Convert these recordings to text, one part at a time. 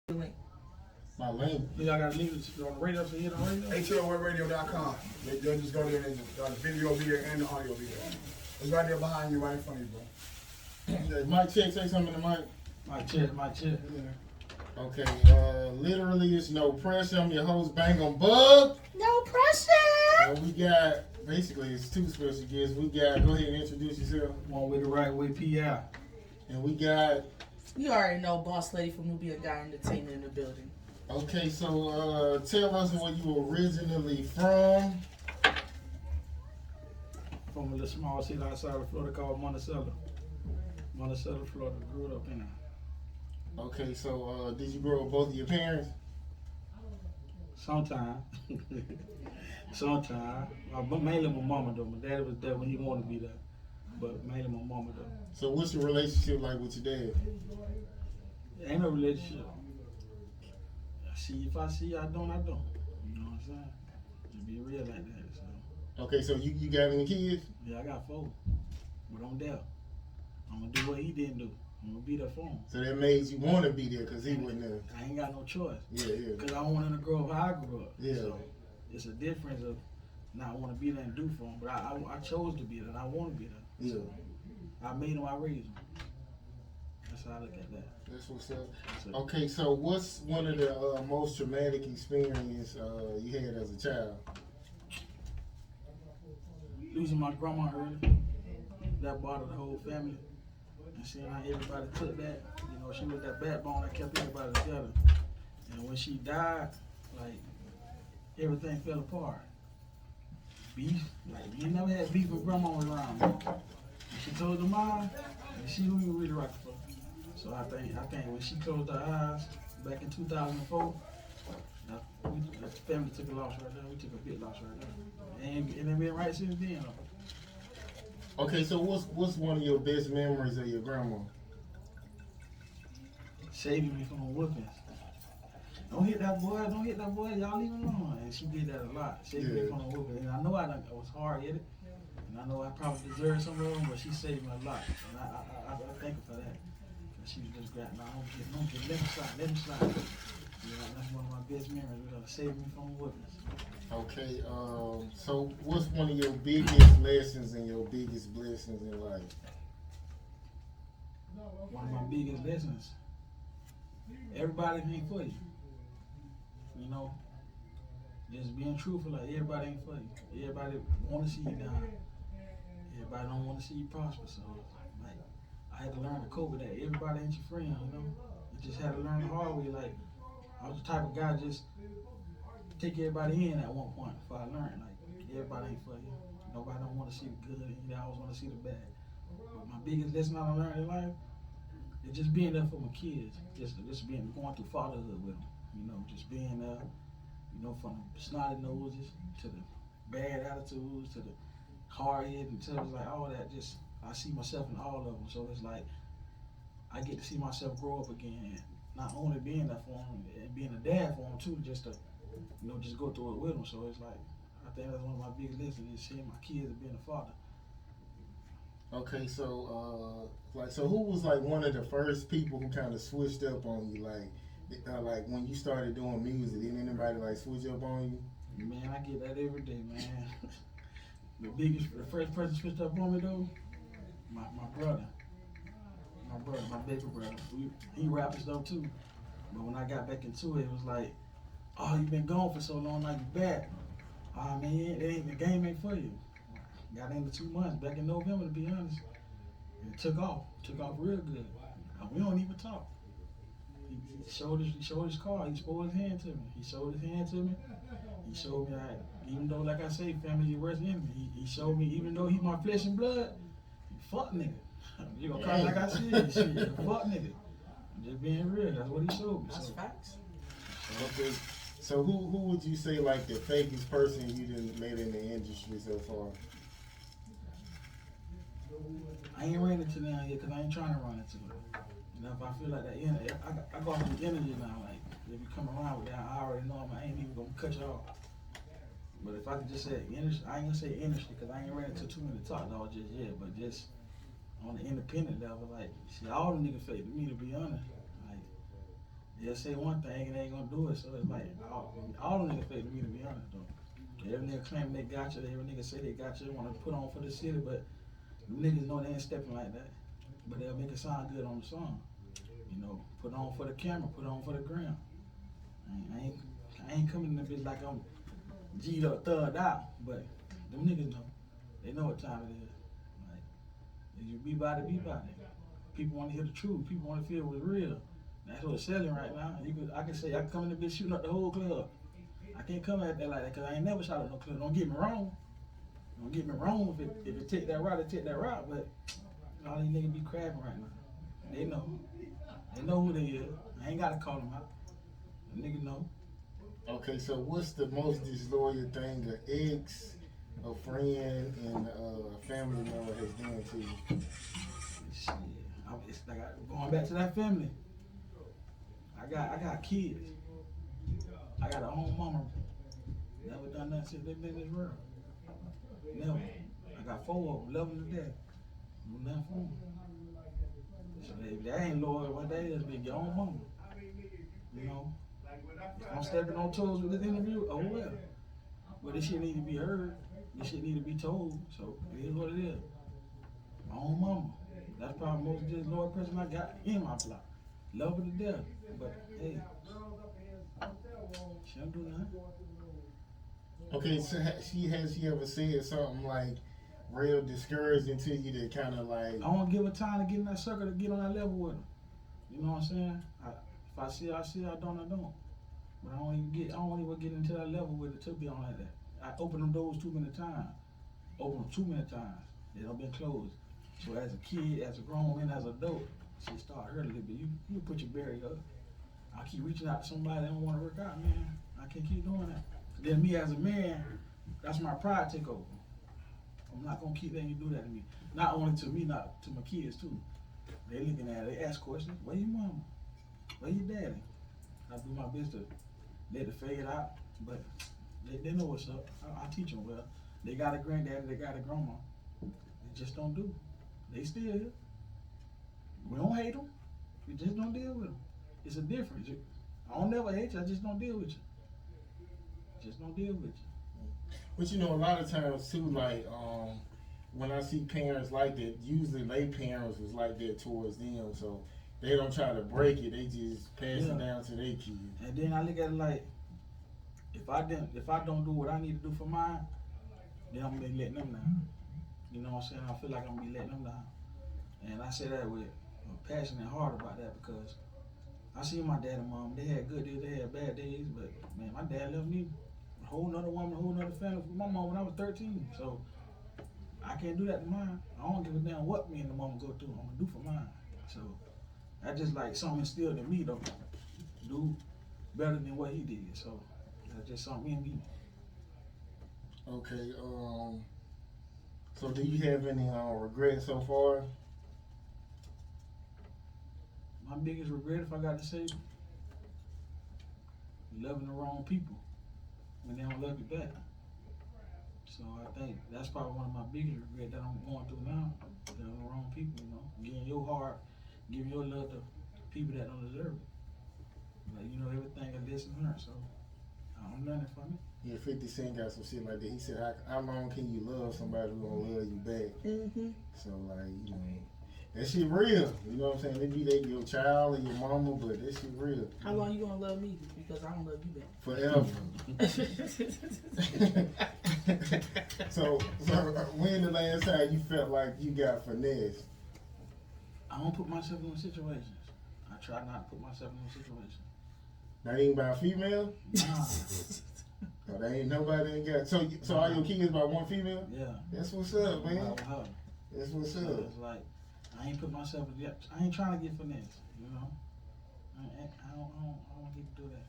My link. Yeah, I got to leave it on the radio, so you on the radio? onewaydariteway.com. They'll just go there and the video will be there and the audio will be there. It's right there behind you, right in front of you, bro. Mike, say something to Mike. My chair. Okay, literally, it's no pressure. I'm your host, Bang on Bug. No pressure. We got, basically, it's two special guests. We got, go ahead and introduce yourself. One way the right way, pierre. And we got, You already know, boss lady from Nubia Guy Entertainment in the building. okay, so tell us where you were originally from. From a little small city outside of Florida called Monticello. Monticello, Florida. Grew up in there. Okay, so did you grow up with both of your parents? Sometime. But mainly my mama though. My daddy was there when he wanted to be there. But mainly my mama though. So what's your relationship like with your dad? Ain't no relationship. If I see, I don't. You know what I'm saying? Just be real like that. So. Okay, so you got any kids? Yeah, I got 4. But I'm there. I'm going to do what he didn't do. I'm going to be there for him. So that made you want to be there because he wasn't there. I ain't got no choice. Yeah. Because I want him to grow up how I grew up. Yeah. So it's a difference of not want to be there and do for him. But I chose to be there and I want to be there. Yeah. So I made him, I raised him. That's how I look at that. That's what's up. Okay, so what's one of the most traumatic experience you had as a child? Losing my grandma early. That bothered the whole family. And seeing how everybody took that. You know, she was that backbone that kept everybody together. And when she died, like, everything fell apart. Beef, like, you never had beef when grandma was around. And she told her mom, and she who you really rock for. So I think when she closed her eyes back in 2004, the family took a loss right there. We took a big loss right there. And it been right since then. Okay, so what's one of your best memories of your grandma? Saving me from whoopings. Don't hit that boy, y'all leave him alone. And she did that a lot, saving me from whoopings. And I know I was hard-headed, and I know I probably deserved some of them, but she saved me a lot. And I thank her for that. She was just grabbing, don't get, let me slide. Yeah, that's one of my best memories. We're gonna save me from whoopings. Okay, so what's one of your biggest lessons and your biggest blessings in life? One of my biggest lessons. Everybody ain't for you. You know, just being truthful, like everybody ain't for you. Everybody want to see you down. Everybody don't want to see you prosper. So, like, I had to learn to cope with that. Everybody ain't your friend, you know. You just had to learn the hard way. Like, I was the type of guy just take everybody in at one point before I learned. Like, everybody ain't for you. Nobody don't want to see the good, and you always want to see the bad. But my biggest lesson I learned in life is just being there for my kids. Just going through fatherhood with them. You know, just being there. You know, from the snotty noses to the bad attitudes to the hard head until it's like all that. Just I see myself in all of them. So it's like I get to see myself grow up again. And not only being there for them and being a dad for them too, just to just go through it with them. So it's like I think that's one of my biggest lessons is seeing my kids and being a father. Okay, so so who was like one of the first people who kind of switched up on you, like when you started doing music? Did anybody like switch up on you? Man, I get that every day, man. The first person switched up on me though, my brother, my baby brother. He rapped and stuff too, but when I got back into it, it was like, oh, you been gone for so long, now you back. Ah man, the game ain't for you. Got into 2 months, back in November to be honest. And it took off real good. We don't even talk. He showed his car, he exposed his hand to me. He showed me that even though, like I say, family is worse enemy. He showed me, even though he my flesh and blood, he fuck nigga. You gonna call like I said, shit, fuck nigga. I'm just being real, that's what he showed me. That's facts. Okay. So who would you say like the fakest person you done met in the industry so far? I ain't ran into them yet because I ain't trying to run into them. You know, if I feel like that energy, I go through energy now. Like, if you come around with that, I already know I ain't even gonna cut you off. But if I could just say industry, I ain't gonna say industry because I ain't ran into too many top dogs just yet. But just on the independent level, like, see, all the niggas fake to me, to be honest. Like, they'll say one thing and they ain't gonna do it. So it's like all the niggas fake to me, to be honest though. Every nigga claim they got you, every nigga say they got you, want to put on for the city, but them niggas know they ain't stepping like that. But they'll make it sound good on the song. You know, put on for the camera, put on for the gram. I ain't coming in the bitch like I'm G'd up, thugged out, but them niggas know. They know what time it is. Like, if you be about it. People want to hear the truth. People want to feel what's real. That's what's selling right now. I can say I can come in the bitch shooting up the whole club. I can't come at that like that because I ain't never shot at no club. Don't get me wrong. If it take that route, it take that route. But all these niggas be crabbing right now. They know. They know who they is. I ain't got to call them out. The nigga know. Okay, so what's the most disloyal thing an ex, a friend, and a family member has done to you? Shit. It's like going back to that family. I got kids. I got a home mama. Never done nothing since they been in this world. Never. I got 4 of them, love them to death. Do nothing for them. So if that ain't loyal, what that is, be your own mama. You know? If I'm stepping on toes with this interview, oh well. But this shit need to be heard. This shit need to be told. So it is what it is. My own mama. That's probably the most disloyal person I got in my block. Love her to death. But hey, she don't do nothing. Okay, so has she ever said something like real discouraging to you that kind of like? I don't give her time to get in that circle to get on that level with her. You know what I'm saying? If I see her, I see her. I don't. But I don't even get into that level with it to be on like that. I open them doors too many times. They don't been closed. So as a kid, as a grown man, as an adult, shit start hurting a little bit. You put your barrier up. I keep reaching out to somebody that don't want to work out, man. I can't keep doing that. Then me as a man, that's my pride take over. I'm not gonna keep letting you do that to me. Not only to me, not to my kids too. They looking at it, they ask questions. Where your mama? Where your daddy? I do my best to let it fade out, but they know what's up. I teach them well. They got a granddaddy, they got a grandma. They just don't do. They still here. We don't hate them. We just don't deal with them. It's a difference. I don't never hate you. I just don't deal with you. Just don't deal with you. But you know, a lot of times too, like when I see parents like that, usually their parents was like that towards them, so they don't try to break it. They just pass it down to their kids. And then I look at it like, if I don't do what I need to do for mine, then I'm gonna be letting them down. You know what I'm saying? I feel like I'm gonna be letting them down. And I say that with a passionate heart about that because I see my dad and mom, they had good days, they had bad days, but man, my dad left me a whole nother woman, a whole nother family with my mom when I was 13. So I can't do that to mine. I don't give a damn what me and the mama go through. I'm gonna do for mine. So that's just like something instilled in me though. Do better than what he did. So that's just something in me. Okay, so do you have any regrets so far? My biggest regret, if I got to say, loving the wrong people when they don't love you back. So I think that's probably one of my biggest regrets that I'm going through now. Loving the wrong people, you know, giving your heart, giving your love to people that don't deserve it. Like, you know, everything is this and that, so I'm learning from it. Yeah, 50 Cent got some shit like that. He said, how long can you love somebody who don't love you back? Mm-hmm. So, like, you know, that shit real. You know what I'm saying? They be that your child or your mama, but that shit real. How long you gonna love me? Because I don't love you back. Forever. So when the last time you felt like you got finesse? I don't put myself in those situations. I try not to put myself in those situations. Not even by a female? Nah. Oh, there ain't nobody ain't got. So all your kids by one female? Yeah. That's what's up, man. With her. That's what's So up. it's like, I ain't put myself in that. I ain't trying to get finesse, you know? I don't need to do that.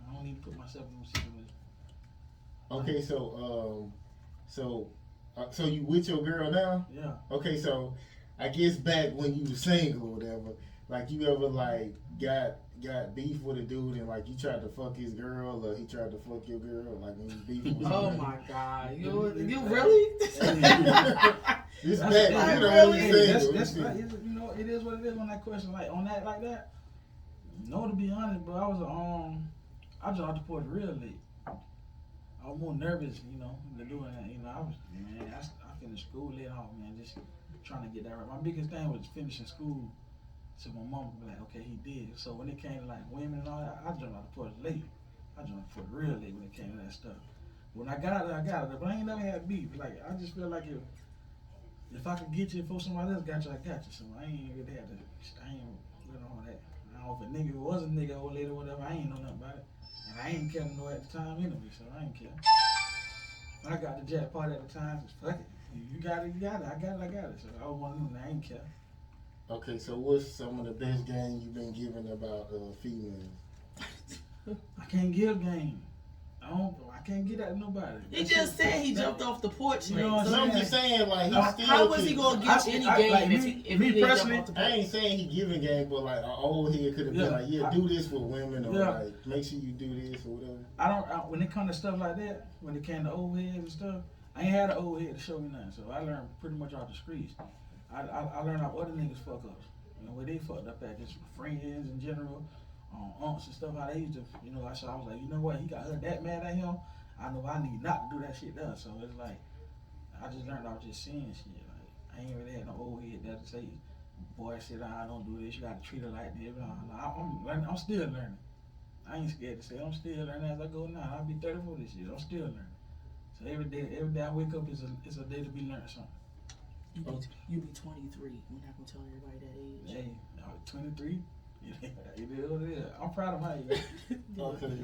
I don't need to put myself in those situations. Okay, so you with your girl now? Yeah. Okay, so I guess back when you was single or whatever, like you ever like got beef with a dude and like you tried to fuck his girl or he tried to fuck your girl, like when you beefing with Oh somebody? my God! You really? This That's back, you know, really- when you single. That's you know, it is what it is on that question. Like on that like that, No, to be honest, bro, I jumped the porch real late. I was more nervous, you know, than doing that. You know, I finished school late off, man, just trying to get that right. My biggest thing was finishing school, so my mom would be like, okay, he did. So when it came to like women and all that, I jumped out the porch late. I jumped out the porch real late when it came to that stuff. When I got it, I got it. But I ain't never had beef. Like I just feel like if I could get you before somebody else got you, I got you. So I ain't really had to. I ain't with all that. I don't know if a nigga was a nigga or later or whatever. I ain't know nothing about it. And I ain't caring no at the time anyway, so I ain't care. I got the jackpot at the time, so fuck it. You got it, you got it. I got it. So I was one of them, I ain't care. Okay, so what's some of the best game you've been given about females? I can't give game. I can't get at nobody. He just said he jumped off the porch. You know what I'm No, I'm just saying, like, he still How was he gonna get any game like if he didn't jump off the porch? I ain't saying he giving game, but like an old head could have been like, do this for women, or like make sure you do this or whatever. When it comes to stuff like that, when it came to old heads and stuff, I ain't had an old head to show me nothing. So I learned pretty much off the streets. I learned how other niggas fuck up. You know, where they fucked up at, just friends in general, aunts and stuff, how they used to, you know, so I was like, you know what, he got her that mad at him, I know I need not to do that shit there. So it's like, I just learned off just seeing shit. Like, I ain't really had no old head there to say, boy, sit down, I don't do this, you gotta treat her like this. I'm still learning. I ain't scared to say I'm still learning as I go now. I'll be 34 this year, I'm still learning. So every day I wake up is a day to be learning something. You be 23. We're not gonna tell everybody that age. Hey, 23. It is what it is. I'm proud of my age. Okay.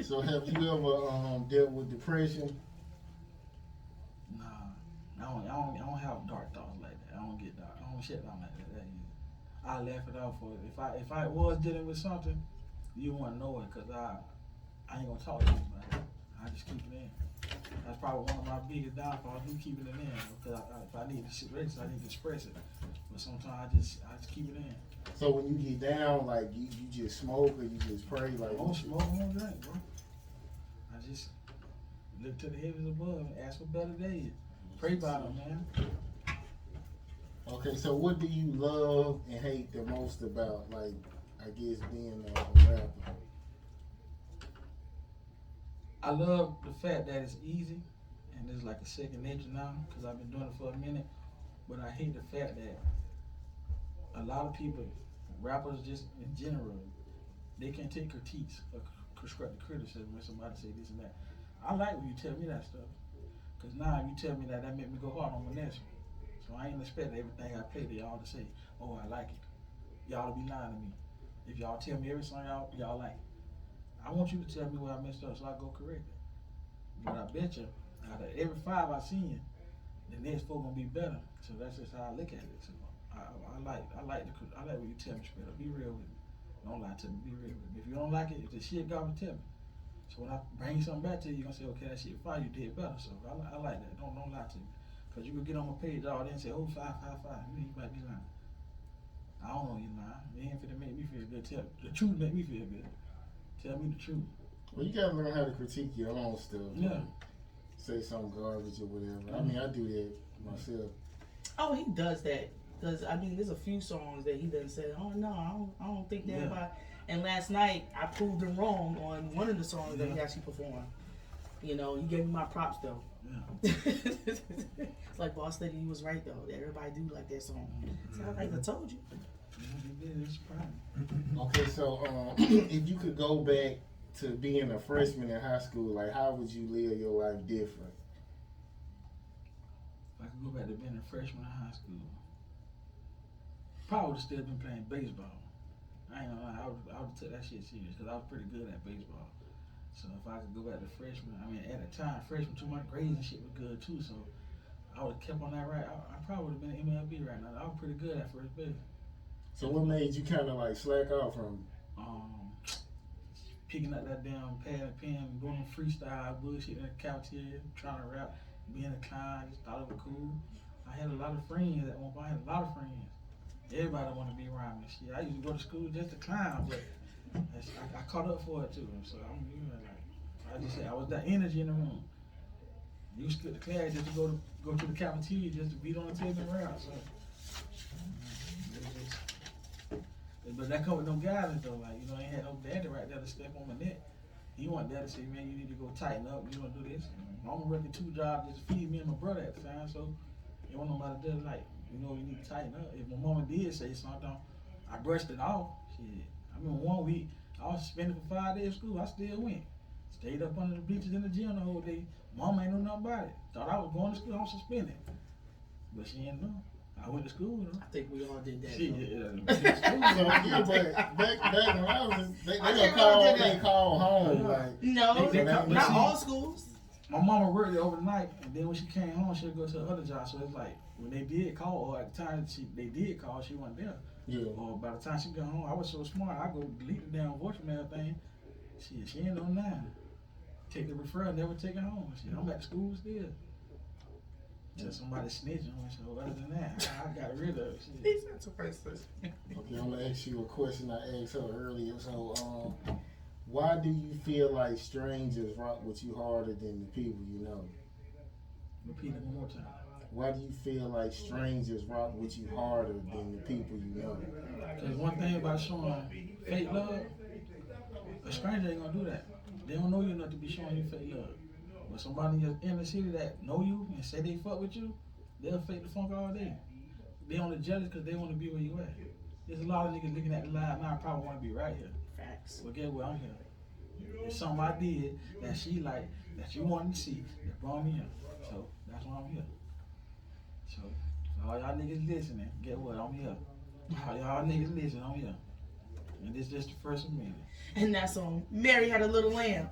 So have you ever dealt with depression? Nah, I don't have dark thoughts like that. I don't get dark. I don't shit down like that. I laugh it off. If I was dealing with something, you wouldn't know it, cause I ain't gonna talk to you about it. I just keep it in. That's probably one of my biggest downfalls. Me keeping it in, because if I need to express it, I need to express it. But sometimes I just keep it in. So when you get down, like you just smoke or you just pray, like I don't smoke, I don't drink, bro. I just look to the heavens above and ask for better days. Pray about them, man. Okay, so what do you love and hate the most about, like, I guess being a rapper? I love the fact that it's easy and it's like a second nature now because I've been doing it for a minute. But I hate the fact that a lot of people, rappers just in general, they can't take critiques or constructive criticism when somebody say this and that. I like when you tell me that stuff, because now if you tell me that make me go hard on my next one. So I ain't expecting everything I play to y'all to say, oh, I like it. Y'all to be lying to me. If y'all tell me every song y'all like it. I want you to tell me where I messed up so I go correct it. But I bet you, out of every 5 I seen, the next 4 gonna be better. So that's just how I look at it. So I like when you tell me straight up. Be real with me. Don't lie to me. Be real with me. If you don't like it, if the shit garbage, tell me. So when I bring something back to you, you're gonna say, okay, that shit fire. You did better. So I like that. Don't lie to me. Cause you could get on my page all day and say, oh, 5, 5, 5. You might be lying. I don't know you lying. It ain't finna make me feel good. The truth make me feel good. Tell me the truth. Well, you gotta learn how to critique your own stuff. Yeah. Say something garbage or whatever. I mean, I do that myself. Oh, he does that. Cause I mean, there's a few songs that he doesn't say. Oh no, I don't think that about. And last night I proved him wrong on one of the songs that he actually performed. You know, he gave me my props though. Yeah. It's like Boss Lady, he was right though. Everybody do like that song. So I told you. Okay, so if you could go back to being a freshman in high school, like how would you live your life different? If I could go back to being a freshman in high school, probably would have still been playing baseball. I ain't gonna lie, I would took that shit serious because I was pretty good at baseball. So if I could go back to freshman, I mean at the time freshman too, my grades and shit was good too. So I would have kept on that right. I probably would have been MLB right now. I was pretty good at first base. So what made you kind of like slack off from? Picking up that damn pad and pen, doing freestyle bullshit in the cafeteria, trying to rap, being a clown. I just thought it was cool. I had a lot of friends at one point. I had a lot of friends. Everybody wanted to be around me. Shit, I used to go to school just to clown, but I caught up for it too. So I just said I was that energy in the room. You skip the class just to go to the cafeteria just to beat on the table and rap. So. But that come with no guidance though. Like, you know, I ain't had no daddy right there to step on my neck. He want daddy to say, man, you need to go tighten up. You don't do this. Mama working 2 jobs just to feed me and my brother at the time. So it wasn't nobody there like, you know, you need to tighten up. If my mama did say something, I brushed it off. Shit. I remember one week I was suspended for 5 days of school. I still went. Stayed up under the bleachers in the gym the whole day. Mama ain't know nothing about it. Thought I was going to school. I was suspended. But she didn't know. I went to school with her. I think we all did that. She, But back when I was, they call home like. No, They not all schools. My mama worked there overnight, and then when she came home, she'd go to her other job. So it's like when they did call, or at the time they did call, she wasn't there. Yeah. Or by the time she got home, I was so smart, I go delete the damn voicemail thing. She ain't know nothing. Take the referral, never take it home. I'm at the school still. Till somebody snitching on me. So other than that, I got rid of it. These are surprises. Okay, I'm gonna ask you a question I asked her earlier. So, why do you feel like strangers rock with you harder than the people you know? Repeat it one more time. Why do you feel like strangers rock with you harder than the people you know? Because one thing about showing fake love, a stranger ain't gonna do that. They don't know you enough to be showing you fake love. But somebody in the city that know you and say they fuck with you, they'll fake the funk all day. They only jealous because they want to be where you at. There's a lot of niggas looking at the live now, probably want to be right here. Facts. Well, guess what? I'm here. It's something I did that she like, that you wanted to see, that brought me here. So that's why I'm here. So all y'all niggas listening, get what? I'm here. All y'all niggas listening, I'm here. And this just the first minute. And that's on Mary Had a Little Lamb.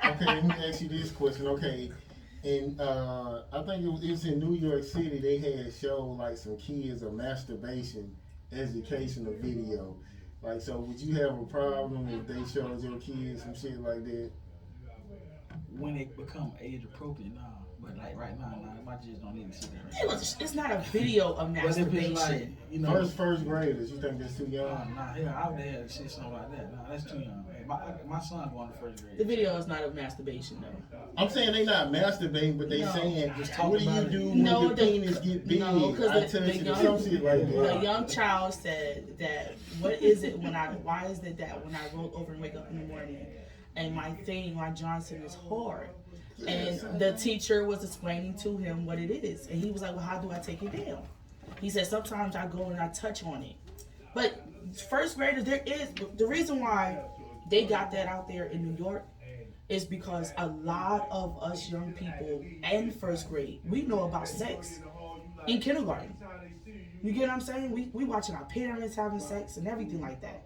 Okay, let me ask you this question. Okay, and I think it was in New York City. They had showed like some kids a masturbation educational video. Like, so would you have a problem if they showed your kids some shit like that? When it become age appropriate, nah. But like right now, nah, my kids don't even see that. Right It's not a video of but if masturbation. it's like, you know, First graders, you think that's too young? nah, here I would have said something like that. Nah, that's too young. My son going to first grade. The video is not of masturbation, though. I'm saying they not masturbating, but they No. saying, Just talk what do you about it. do when No, the the- penis get big? no, 'cause I the touch it, young- some shit like The that. young child said that, why is it that when I roll over and wake up in the morning and my Johnson is hard? And the teacher was explaining to him what it is. And he was like, well, how do I take it down? He said, sometimes I go and I touch on it. But first graders, the reason why they got that out there in New York is because a lot of us young people in first grade, we know about sex in kindergarten. You get what I'm saying? We watching our parents having sex and everything like that.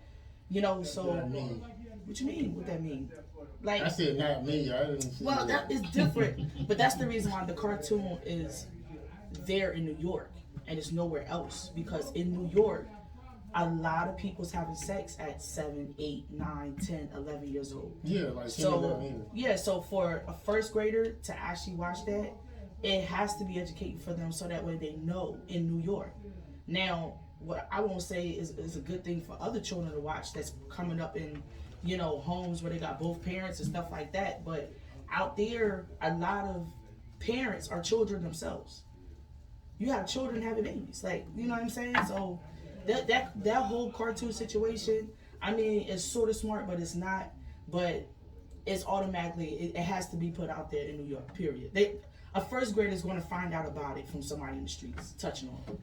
You know, so what you mean? What that mean? Like, I said not me. I didn't see well, that. that is different. But that's the reason why the cartoon is there in New York and it's nowhere else. Because in New York, a lot of people's having sex at 7, 8, 9, 10, 11 years old. Yeah, like So, yeah, so for a first grader to actually watch that, it has to be educated for them so that way they know in New York. Now, what I won't say is a good thing for other children to watch that's coming up in, you know, homes where they got both parents and stuff like that. But out there, a lot of parents are children themselves. You have children having babies, like, you know what I'm saying? So that whole cartoon situation, I mean, it's sort of smart, but it's not. But it's automatically, it has to be put out there in New York, period. A first grader is going to find out about it from somebody in the streets touching on it.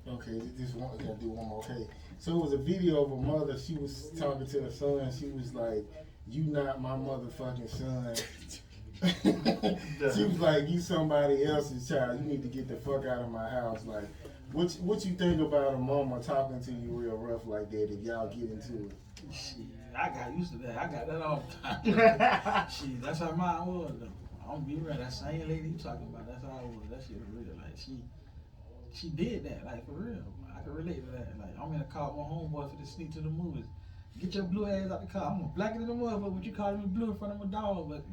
Okay, this one, I gotta do one more. Okay, so it was a video of a mother. She was talking to her son. She was like, "You not my motherfucking son." She was like, "You somebody else's child. You need to get the fuck out of my house." Like, what you think about a mama talking to you real rough like that? If y'all get into it. Shit, I got used to that. I got that all the time. Shit, that's how mine was though. I'm be real. That same lady you talking about, that's how I was. That shit was real. Like she did that, like for real. I can relate to that. Like I'm in a car with my homeboy for to sneak to the movies. Get your blue ass out the car. I'm gonna blacken the motherfucker, but you calling me blue in front of my dog. But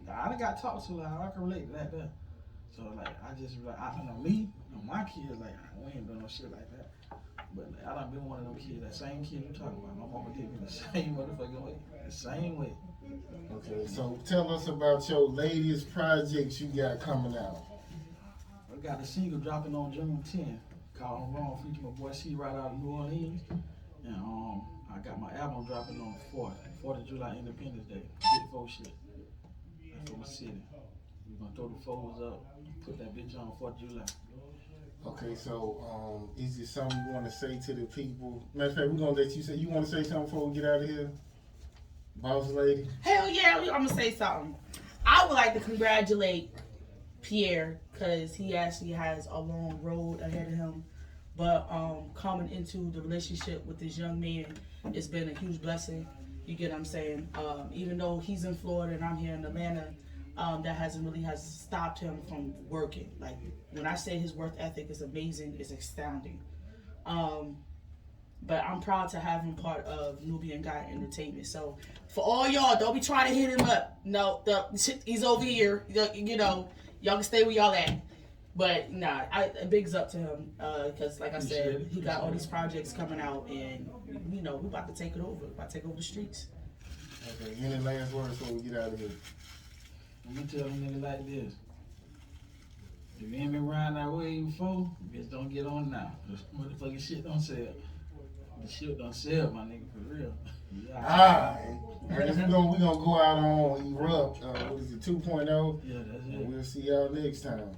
I done got talked to loud. I can relate to that there. So like I just like I don't know me, my kids like we ain't doing no shit like that. But like, I done been one of them kids, that same kid you talking about. My mama did me the same motherfucking way. The same way. Okay, so tell us about your latest projects you got coming out. I got a single dropping on June 10th called Wrong, featuring my boy C right out of New Orleans. And I got my album dropping on the 4th of July, Independence Day. Big 4 shit. That's from the city. We're gonna throw the photos up, put that bitch on 4th of July. Okay, so is there something you want to say to the people? Matter of fact, we're gonna let you say. You want to say something before we get out of here, boss lady? Hell yeah, I'm gonna say something. I would like to congratulate Pierre because he actually has a long road ahead of him. But coming into the relationship with this young man, it's been a huge blessing. You get what I'm saying? Even though he's in Florida and I'm here in Atlanta, that has stopped him from working. Like when I say his work ethic is amazing, it's astounding. But I'm proud to have him part of Nubian Guy Entertainment. So for all y'all, don't be trying to hit him up. No, he's over here. You know, y'all can stay where y'all at. But nah, bigs up to him because, like I said, he got all these projects coming out, and you know we about to take it over. About to take over the streets. Okay, any last words before we get out of here? I'm gonna tell them niggas like this. If you ain't been riding that way before, bitch don't get on now. This motherfucking shit don't sell. The shit don't sell, my nigga, for real. Alright. We're gonna go out on Erupt. What is it, 2.0? Yeah, that's it. And we'll see y'all next time.